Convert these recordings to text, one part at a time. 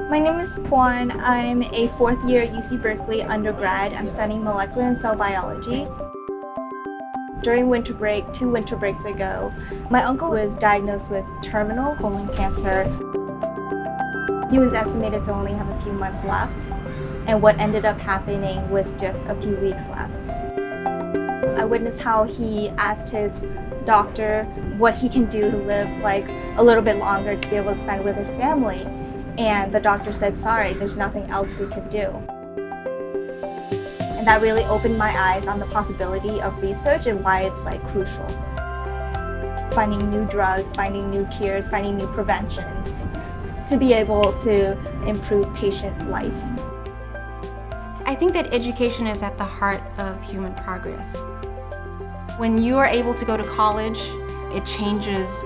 My name is Kwan. I'm a fourth year at UC Berkeley undergrad. I'm studying molecular and cell biology. During winter break, 2 winter breaks ago, my uncle was diagnosed with terminal colon cancer. He was estimated to only have a few months left, and what ended up happening was just a few weeks left. I witnessed how he asked his doctor what he can do to live like a little bit longer to be able to spend with his family. And the doctor said, sorry, there's nothing else we could do. And that really opened my eyes on the possibility of research and why it's like crucial. Finding new drugs, finding new cures, finding new preventions to be able to improve patient life. I think that education is at the heart of human progress. When you are able to go to college, it changes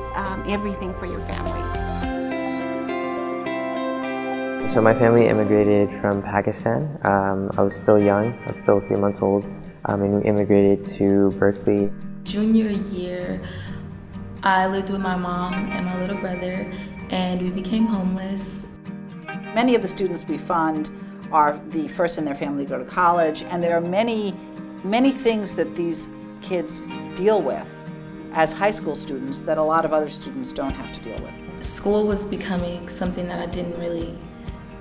everything for your family. So my family immigrated from Pakistan. I was still young, I was still a few months old, and we immigrated to Berkeley. Junior year, I lived with my mom and my little brother, and we became homeless. Many of the students we fund are the first in their family to go to college, and there are many things that these kids deal with as high school students that a lot of other students don't have to deal with. School was becoming something that I didn't really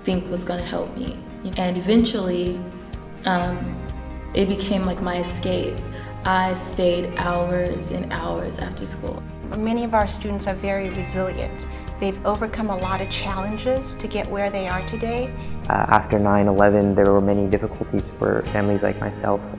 think was going to help me. And eventually, it became like my escape. I stayed hours and hours after school. Many of our students are very resilient. They've overcome a lot of challenges to get where they are today. After 9/11, there were many difficulties for families like myself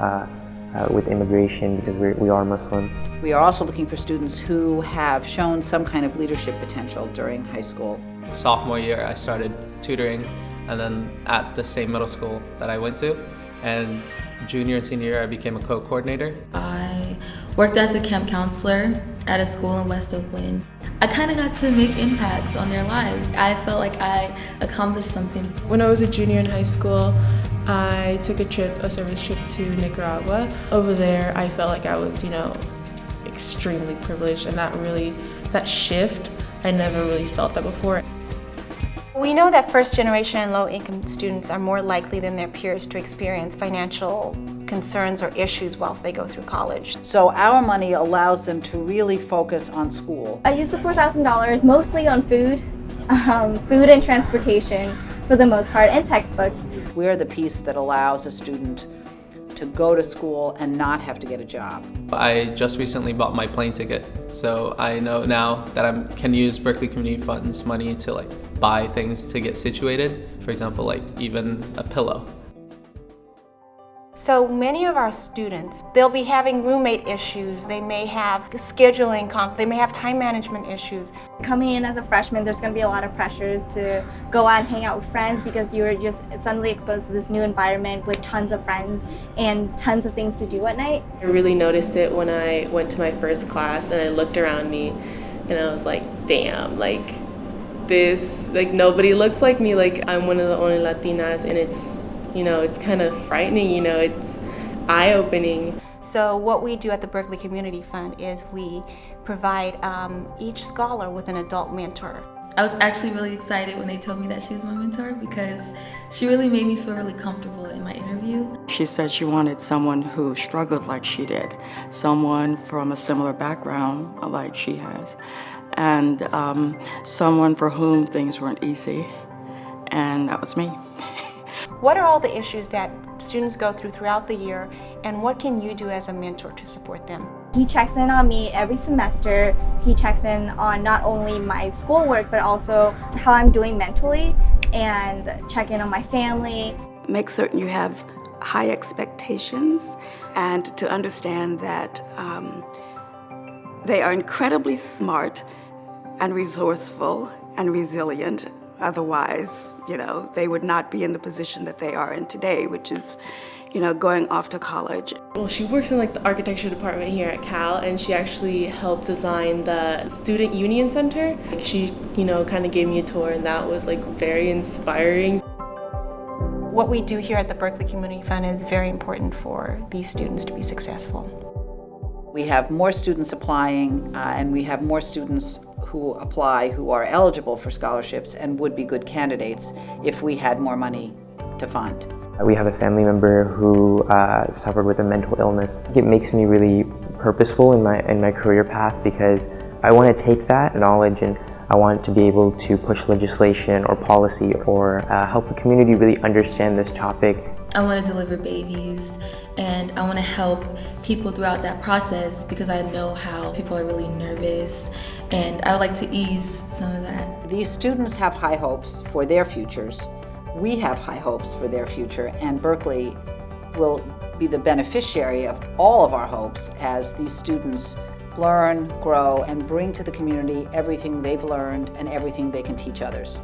with immigration because we are Muslim. We are also looking for students who have shown some kind of leadership potential during high school. Sophomore year, I started tutoring, and then at the same middle school that I went to. And junior and senior year, I became a co-coordinator. I worked as a camp counselor at a school in West Oakland. I kind of got to make impacts on their lives. I felt like I accomplished something. When I was a junior in high school, I took a service trip to Nicaragua. Over there, I felt like I was, extremely privileged, and that shift, I never really felt that before. We know that first-generation and low-income students are more likely than their peers to experience financial concerns or issues whilst they go through college. So our money allows them to really focus on school. I used the $4,000 mostly on food and transportation for the most part, and textbooks. We're the piece that allows a student to go to school and not have to get a job. I just recently bought my plane ticket, so I know now that I can use Berkeley Community Fund's money to buy things to get situated. For example, even a pillow. So many of our students, they'll be having roommate issues, they may have scheduling conflict, they may have time management issues. Coming in as a freshman, there's going to be a lot of pressures to go out and hang out with friends because you're just suddenly exposed to this new environment with tons of friends and tons of things to do at night. I really noticed it when I went to my first class and I looked around me and I was like, damn, nobody looks like me, I'm one of the only Latinas, and it's kind of frightening, it's eye-opening. So what we do at the Berkeley Community Fund is we provide each scholar with an adult mentor. I was actually really excited when they told me that she was my mentor because she really made me feel really comfortable in my interview. She said she wanted someone who struggled like she did, someone from a similar background like she has, and someone for whom things weren't easy, and that was me. What are all the issues that students go through throughout the year, and what can you do as a mentor to support them? He checks in on me every semester. He checks in on not only my schoolwork, but also how I'm doing mentally, and check in on my family. Make certain you have high expectations, and to understand that they are incredibly smart and resourceful and resilient. Otherwise, they would not be in the position that they are in today, which is, going off to college. Well, she works in the architecture department here at Cal, and she actually helped design the Student Union Center. She, kind of gave me a tour, and that was very inspiring. What we do here at the Berkeley Community Fund is very important for these students to be successful. We have more students applying, and we have more students who apply who are eligible for scholarships and would be good candidates if we had more money to fund. We have a family member who suffered with a mental illness. It makes me really purposeful in my career path because I want to take that knowledge and I want to be able to push legislation or policy or help the community really understand this topic. I want to deliver babies and I want to help people throughout that process because I know how people are really nervous and I would like to ease some of that. These students have high hopes for their futures. We have high hopes for their future, and Berkeley will be the beneficiary of all of our hopes as these students learn, grow, and bring to the community everything they've learned and everything they can teach others.